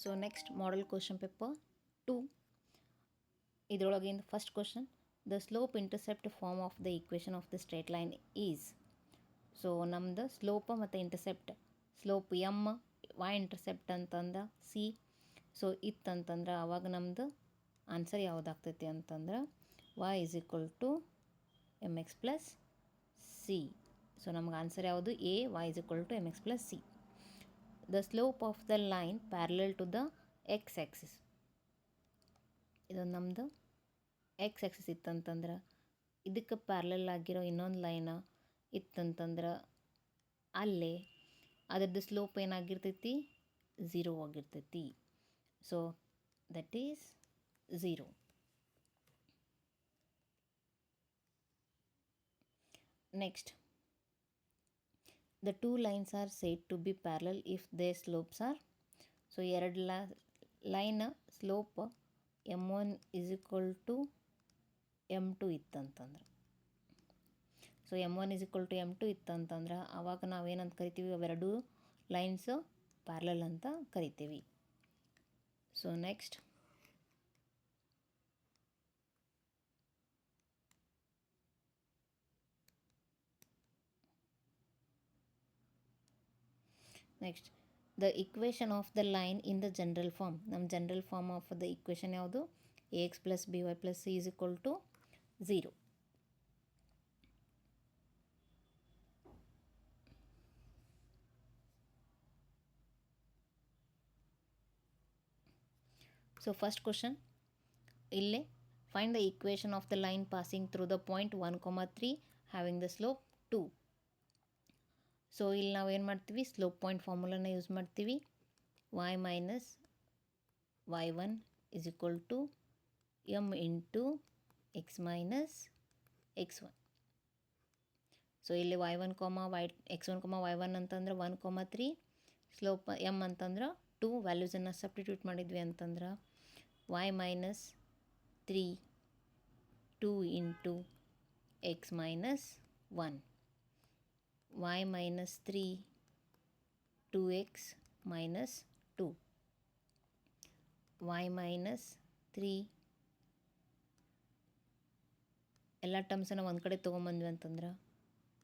So next model question paper 2 ಇದರೊಳಗಿಂದ first question the slope intercept form of the equation of the straight line is. So ನಮ್ದು slope ಮತ್ತು intercept slope M Y intercept ಅಂತಂದ್ರೆ C. So ಇತ್ತಂತಂದ್ರೆ ಆವಾಗ ನಮ್ಮದು answer ಯಾವುದಾಗ್ತೈತಿ ಅಂತಂದ್ರೆ y is equal to M X plus C. So ನಮ್ಗೆ answer ಯಾವುದು A, y is equal to M X plus C. The slope of the line parallel to the X Axis. ಇದೊಂದು ನಮ್ಮದು X Axis ಇತ್ತಂತಂದ್ರೆ ಇದಕ್ಕೆ parallel ಆಗಿರೋ ಇನ್ನೊಂದು ಲೈನ ಇತ್ತಂತಂದ್ರೆ ಅಲ್ಲೇ ಅದರದ್ದು slope ಏನಾಗಿರ್ತೈತಿ, 0 ಆಗಿರ್ತೈತಿ. So that is 0. Next the two lines are said to be parallel if they slopes are. So ಎರಡು line slope M1 is equal to M2 ಇತ್ತಂತಂದ್ರೆ, so M1 is equal to M2 ಇತ್ತಂತಂದ್ರೆ ಆವಾಗ ನಾವೇನಂತ ಕರಿತೀವಿ, ಅವೆರಡು lines parallel ಅಂತ ಕರಿತೀವಿ. So next the equation of the line in the general form. ನಮ್ಮ general form of the equation ಯಾವುದು, AX plus BY plus C is equal to 0. So first question ಇಲ್ಲೇ find the equation of the line passing through the point 1,3 having the slope 2. So ಇಲ್ಲಿ ನಾವು ಏನು ಮಾಡ್ತೀವಿ, slope point ಫಾರ್ಮುಲಾನ use ಮಾಡ್ತೀವಿ. y minus y1 is equal to m into x minus x1. So ಇಲ್ಲಿ y1 x1 y1 ಅಂತಂದ್ರೆ 1,3, slope m ಅಂತಂದ್ರೆ 2. ವ್ಯಾಲ್ಯೂಸನ್ನು substitute ಮಾಡಿದ್ವಿ ಅಂತಂದ್ರೆ y minus 3 2 into x minus 1, y minus 3 2x minus 2, y minus 3 ಎಲ್ಲ ಟರ್ಮ್ಸನ್ನು ಒಂದು ಕಡೆ ತೊಗೊಂಬಂದ್ವಿ ಅಂತಂದ್ರೆ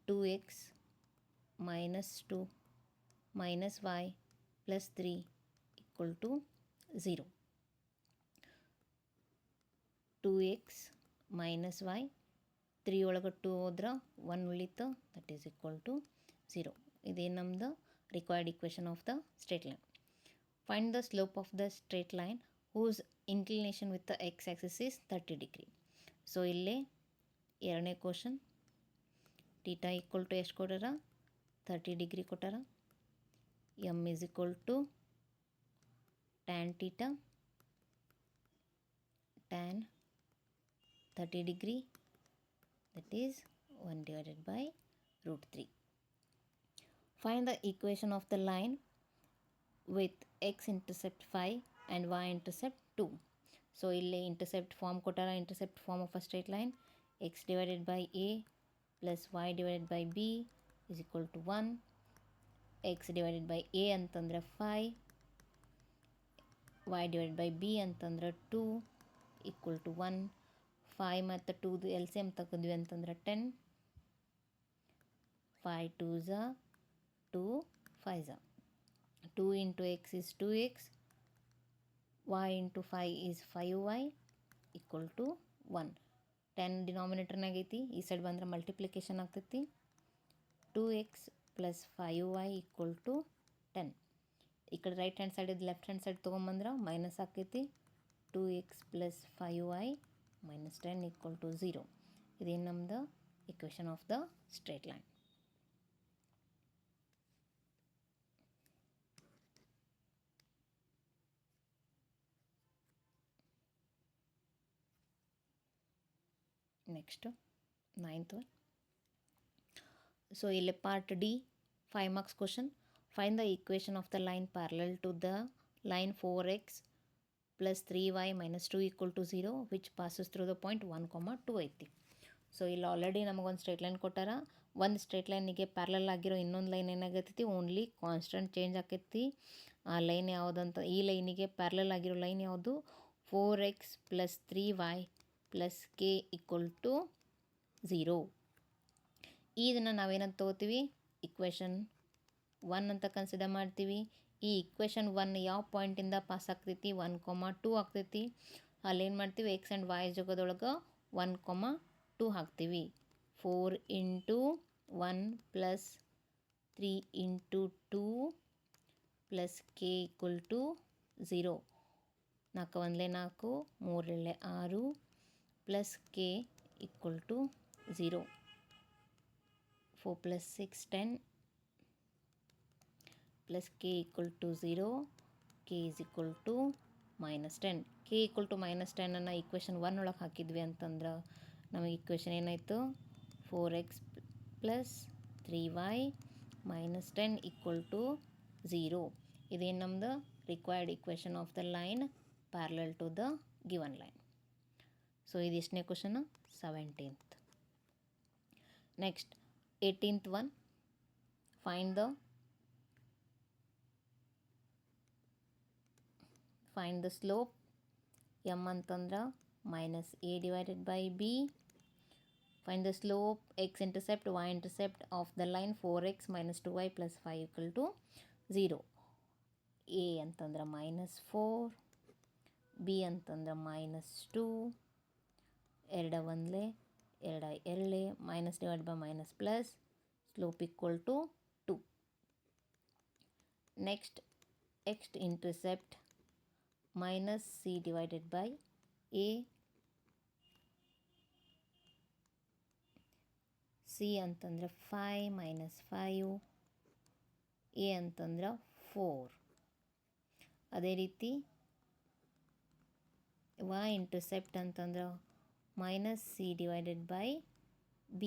2x minus 2 minus y plus 3 equal to 0. 2x minus y 3 ಒಳಗೆ 2 ಹೋದ್ರೆ 1 ಉಳಿತು, ದಟ್ ಈಸ್ ಈಕ್ವಲ್ ಟು 0. ಇದೇನು ನಮ್ಮದು required equation of the straight line. Find the slope of the straight line whose inclination with the X axis is 30 degree. So ಇಲ್ಲೇ ಎರಡನೇ question, theta equal to ಎಷ್ಟು ಕೊಟ್ಟಾರ, 30 degree ಕೊಟ್ಟಾರ. M is equal to tan theta tan 30 degree, that is 1 divided by root 3. Find the equation of the line with x intercept 5 and y intercept 2. So ಇಲ್ಲಿ intercept form ಕೊಟ್ಟಾರ. intercept form of a straight line x divided by a plus y divided by b is equal to 1. x divided by a ಅಂತಂದ್ರೆ 5, y divided by b ಅಂತಂದ್ರೆ 2 equal to 1. 5 ಮತ್ತು 2 L C M ತಗೊಂಡ್ವಿ ಅಂತಂದ್ರೆ 10. 5 2s 2 5s. 2 into x is 2x, y into 5 is 5y equal to 1. 10 ಡಿನಾಮಿನೇಟರ್ನಾಗ ಐತಿ, ಈ side ಬಂದ್ರೆ multiplication ಆಗ್ತೈತಿ. 2x plus 5y equal to 10. ಈ ಕಡೆ ರೈಟ್ ಹ್ಯಾಂಡ್ ಸೈಡ್ ಇದು ಲೆಫ್ಟ್ ಹ್ಯಾಂಡ್ ಸೈಡ್ ತೊಗೊಂಬಂದ್ರೆ ಮೈನಸ್ ಆಕೈತಿ. 2x plus 5y minus 10 equal to 0. ಇದೇನು ನಮ್ಮದು equation of the straight line. Next 9th one. So ಇಲ್ಲಿ part D 5 marks question. Find the equation of the line parallel to the line 4x plus 3y minus 2 equal to 0 which passes through the point 1, 2 ಐತಿ. So ಇಲ್ಲಿ already ನಮಗೊಂದು straight line ಕೊಟ್ಟಾರ. ಒಂದು straight ಲೈನಿಗೆ parallel ಆಗಿರೋ ಇನ್ನೊಂದು line ಏನಾಗತ್ತೈತಿ only constant change ಆಕೈತಿ. ಆ line ಯಾವುದಂತ, ಈ ಲೈನಿಗೆ ಪ್ಯಾರಲಲ್ ಆಗಿರೋ ಲೈನ್ ಯಾವುದು 4x + 3y + k = 0. ಇದನ್ನು ನಾವೇನಂತ ತೊಗೋತೀವಿ, ಇಕ್ವೇಷನ್ 1 ಅಂತ ಕನ್ಸಿಡರ್ ಮಾಡ್ತೀವಿ. ಈ ಇಕ್ವೇಷನ್ 1 ಯಾವ ಪಾಯಿಂಟಿಂದ ಪಾಸ್ ಆಗ್ತೈತಿ 1, 2 ಆಗ್ತೈತಿ. ಅಲ್ಲೇನು ಮಾಡ್ತೀವಿ ಎಕ್ಸ್ ಆ್ಯಂಡ್ ವೈ ಜಾಗದೊಳಗೆ 1, 2 ಹಾಕ್ತೀವಿ. 4 × 1 + 3 × 2 + k = 0. 4 1 4, 3 6 + k = 0. 4 + 6 10 + k = 0. k = -10. k = -10 ಅನ್ನು ಇಕ್ವೇಷನ್ 1 ಒಳಗೆ ಹಾಕಿದ್ವಿ ಅಂತಂದ್ರೆ ನಮಗೆ ಇಕ್ವೇಷನ್ ಏನಾಯಿತು 4x + 3y - 10 = 0. ಇದೇನು ನಮ್ದು required equation of the line parallel to the given line. So ಇದು ಎಷ್ಟನೇ question 17th. Next 18th one, find the slope. m ಅಂತಂದ್ರೆ -a/b. Find the slope x-intercept y-intercept of the line 4x - 2y + 5 = 0. a ಅಂತಂದ್ರೆ -4, b ಅಂತಂದ್ರೆ -2, 2 1 2 2 minus divided by minus plus, slope equal to 2. Next, x-intercept minus c divided by a. c ಅಂತಂದ್ರೆ 5 - 5, a ಅಂತಂದ್ರೆ 4. ಅದೇ ರೀತಿ y-intercept ಅಂತಂದ್ರೆ -c divided by b,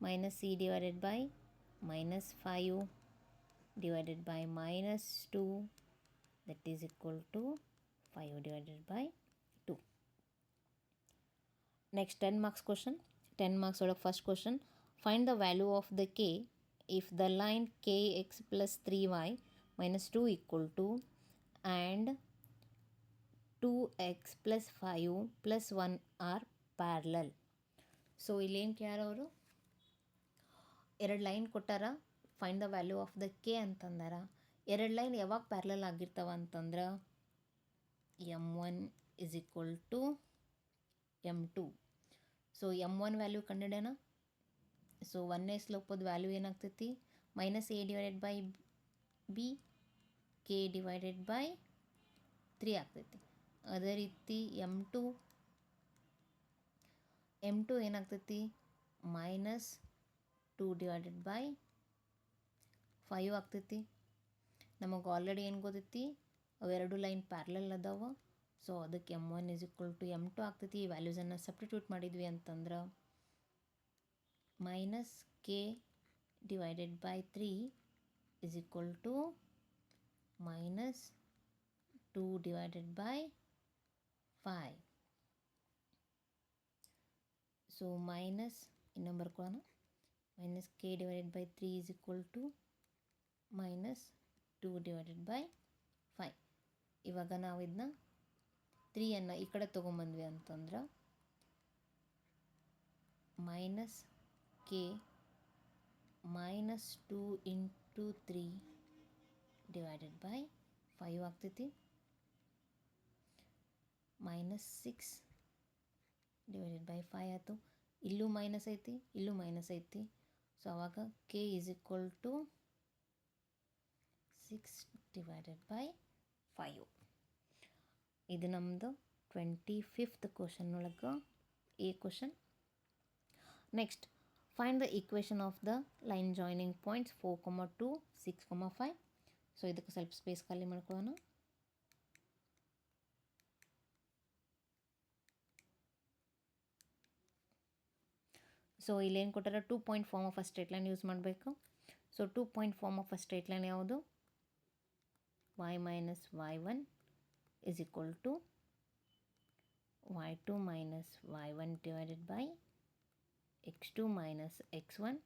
-c divided by -5 divided by -2, that is equal to 5 divided by 2. Next 10 marks question. 10 marks ಒಳಗೆ first question, find the value of the k if the line kx + 3y - 2 = 2 and 2x + 5 + 1 are parallel. So ಇಲ್ಲೇನು ಕೇಳೋರು, ಎರಡು line ಕೊಟ್ಟಾರ, find the value of the k ಅಂತಂದಾರ. ಎರಡು line ಯಾವಾಗ parallel ಆಗಿರ್ತಾವ ಅಂತಂದ್ರೆ m1 = m2. So m1 value ಕಂಡಿಡ್ಯಾನ. ಸೊ 1ನೇ ಸ್ಲೋಪದ ವ್ಯಾಲ್ಯೂ ಏನಾಗ್ತೈತಿ -a/b, k / 3 ಆಗ್ತೈತಿ. ಅದೇ ರೀತಿ m2 ಏನಾಗ್ತೈತಿ -2/5 ಆಗ್ತೈತಿ. ನಮಗೆ ಆಲ್ರೆಡಿ ಏನು ಗೊತ್ತೈತಿ, ಅವೆರಡು ಲೈನ್ ಪ್ಯಾರಲಲ್ ಅದಾವ. ಸೊ ಅದಕ್ಕೆ m1 = m2 ಆಗ್ತೈತಿ. ಈ ವ್ಯಾಲ್ಯೂಸನ್ನು ಸಬ್ಸ್ಟಿಟ್ಯೂಟ್ ಮಾಡಿದ್ವಿ ಅಂತಂದ್ರೆ -k / 3 = -2/5. ಸೊ ಮೈನಸ್ ಇನ್ನೊಂದು ಬರ್ಕೊಳ್ಳೋಣ, -k / 3 = -2/5. ಇವಾಗ ನಾವು ಇದನ್ನ 3 ಈ ಕಡೆ ತೊಗೊಂಬಂದ್ವಿ ಅಂತಂದ್ರೆ -k -2 × 3 / 5 ಆಗ್ತೈತಿ. -6 / 5 ಆಯಿತು. ಇಲ್ಲೂ ಮೈನಸ್ ಐತಿ, ಇಲ್ಲೂ ಮೈನಸ್ ಐತಿ. ಸೊ ಆವಾಗ k = 6 / 5. ಇದು ನಮ್ಮದು 25th ಕ್ವಶನ್ ಒಳಗೆ A question. Next, find the equation of the line joining points 4, 2, 6, 5. So ಇದಕ್ಕೆ ಸ್ವಲ್ಪ ಸ್ಪೇಸ್ ಖಾಲಿ ಮಾಡ್ಕೊಳ್ಳೋಣ. ಸೊ ಇಲ್ಲೇನು ಕೊಟ್ಟಾರ, 2 point form of a straight line use ಮಾಡಬೇಕು. So 2 point form of a straight line ಯಾವುದು, y - y1 = y2 - y1 / x2 minus x1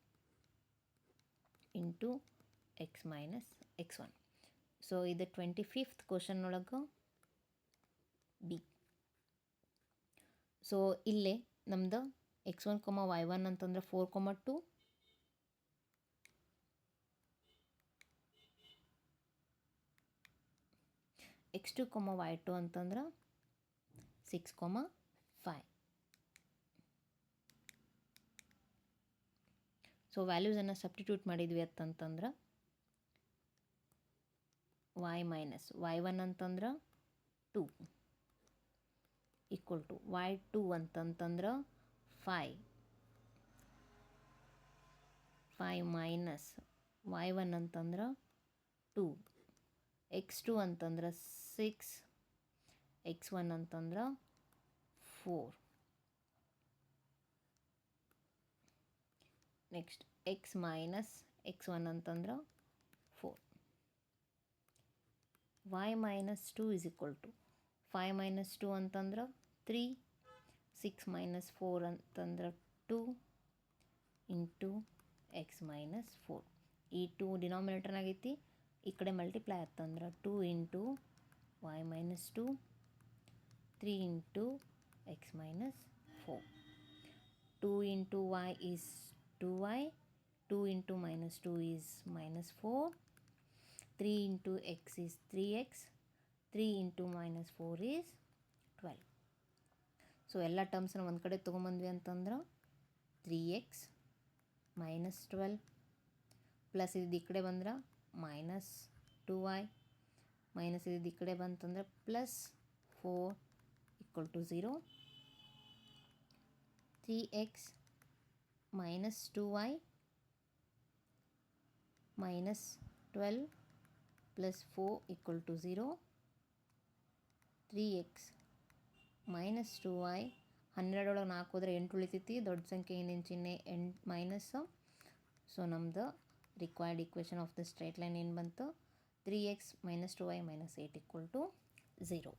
into x minus x1. So ಇದು 25th question ಒಳಗೆ ಬಿ. ಸೊ ಇಲ್ಲೇ ನಮ್ದು x1, y1 ಅಂತಂದ್ರೆ 4, 2, x2, y2 ಅಂತಂದ್ರೆ 6, 5. So ವ್ಯಾಲ್ಯೂಸನ್ನು substitute ಮಾಡಿದ್ವಿ ಅಂತಂತಂದ್ರೆ y ಮೈನಸ್ y1 ಅಂತಂದ್ರೆ 2 ಈಕ್ವಲ್ ಟು y2 ಅಂತಂತಂದ್ರೆ 5 ಮೈನಸ್ y1 ಅಂತಂದ್ರೆ 2, x2 ಅಂತಂದ್ರೆ 6, x1 ಅಂತಂದ್ರೆ 4. ನೆಕ್ಸ್ಟ್ x ಮೈನಸ್ x1 ಅಂತಂದ್ರೆ 4. y minus 2 is equal to 5 minus 2 ಅಂತಂದ್ರೆ 3, 6 ಮೈನಸ್ 4 ಅಂತಂದ್ರೆ 2 ಇಂಟು x ಮೈನಸ್ 4. ಈ 2 ಡಿನಾಮಿನೇಟರ್ನಾಗೈತಿ, ಈ ಕಡೆ ಮಲ್ಟಿಪ್ಲೈ ಆತಂದ್ರೆ 2 into y minus 2, 3 into x minus 4. 2 into y is 2y, 2 into minus 2 is minus 4, 3 into x is 3x, 3 into minus 4 is 12. So ಎಲ್ಲ ಟರ್ಮ್ಸ್ನ ಒಂದು ಕಡೆ ತೊಗೊಂಬಂದ್ವಿ ಅಂತಂದ್ರೆ 3x ಮೈನಸ್ 12 ಪ್ಲಸ್ ಇದು ಈ ಕಡೆ ಬಂದ್ರೆ ಮೈನಸ್ 2y ಮೈನಸ್ ಇದು ಈ ಕಡೆ ಬಂತಂದ್ರೆ plus 4 equal to 0. 3x minus 2y minus 12 plus 4 equal to 0. 3x minus 2y 12 ಒಳಗೆ 4 ಹೋದರೆ 8 ಉಳಿತೈತಿ, ದೊಡ್ಡ ಸಂಖ್ಯೆ ಏನೇನು ಚಿಹ್ನೆ ಮೈನಸ್. ಸೊ ನಮ್ದು required equation of the straight line ಏನು ಬಂತು, 3x minus 2y minus 8 equal to 0.